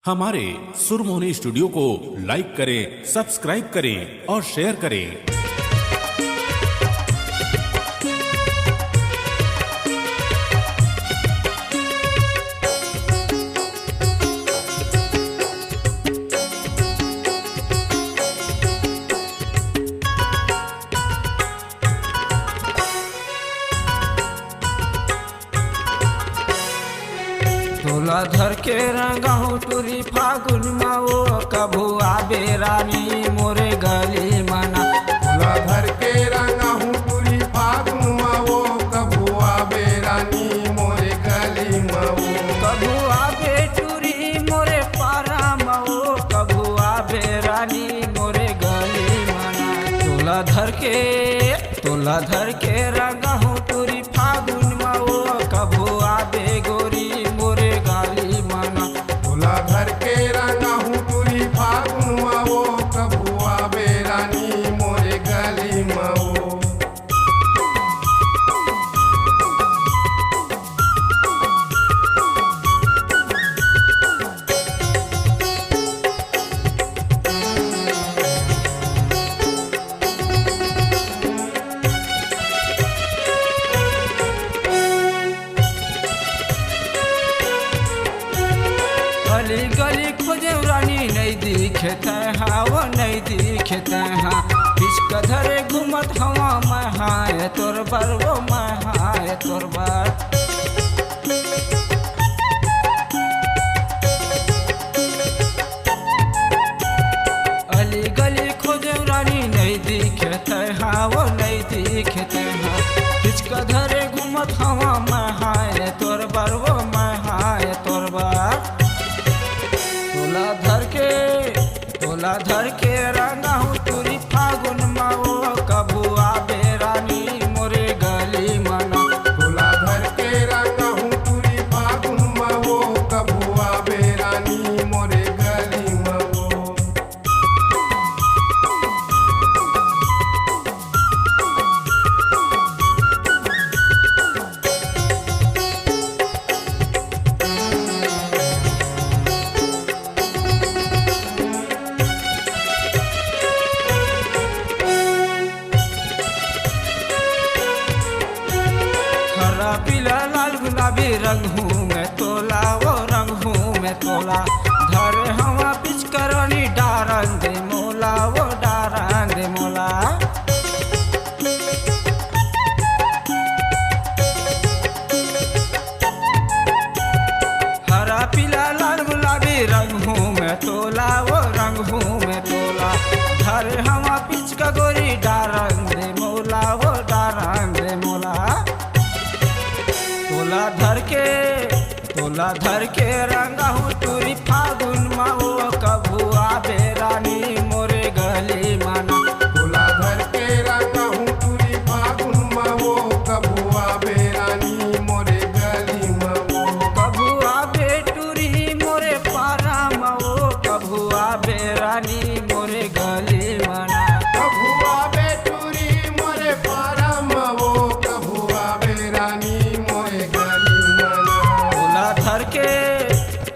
हमारे सुरमोहनी स्टूडियो को लाइक करें, सब्सक्राइब करें और शेयर करें। तोला धर के रंगाऊ टूरी फागुन माओ कभू आबे रानी मोरे गली मना। तोला धर के रंगाऊ टूरी फागुन माओ कभू आबे रानी मोरे गली माओ। कभू आबे टूरी मोरे पारा माओ कभू आबे रानी मोरे गली मना। तोला धर के रंगाऊ टूरी फागुन माओ कभू आबे गोरी मोरे गली मना। तोला धर के रंगाऊ टूरी फागुन माओ कभू आबे रानी मोरे गली माओ। गली गली खोजे रानी नहीं दिखते हाँ वो नहीं दिखते हाँ। बिस्क धरे घूमत हवा मैं हाय तोर बर वो मैं हाय तोर बर। अली गली खोजे रानी नहीं दिखते हाँ वो नहीं दिखते हाँ। बिस्क धरे घूमत हवा मैं हाय तोर बर वो मैं हाय तोर बर। तोला धर के रंगाऊ टूरी फागुन माओ कभू आबे रानी मोरे गली मना। तोला धर के रंगाऊ टूरी फागुन माओ कभू आबे रानी मोरे गली माओ। हरा पीला लाल गुलाबी रंग हूँ मैं तोला वो रंग हूँ मैं तोला। धर हवा पिच करनी डारन दे मोला वो डारन दे मोला। हरा पीला लाल गुलाबी रंग हूँ मैं तोला वो रंग हूँ मैं तोला। धर हवा पिच का गोरी डारन दे मोला वो डारन दे मोला। तोला धर के रंगाऊ टूरी फागुन माओ कभू आबे रानी मोरे गली मना। तोला धर के रंगाऊ टूरी फागुन माओ कभू आबे रानी मोरे गली माओ। कभू आबे टूरी मोरे पारा माओ कभू आबे रानी मोरे गली मना। कभू आबे टूरी मोरे पारा माओ कभू आबे रानी मोरे गली माना।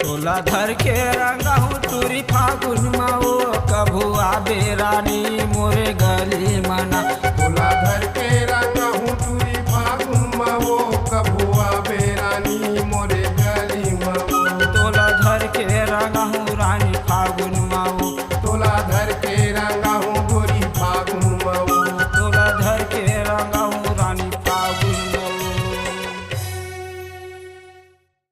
तोला धर के रंगाऊ टूरी फागुन माओ कभू आबे रानी मोरे गली मना। तोला धर के रंगाऊ टूरी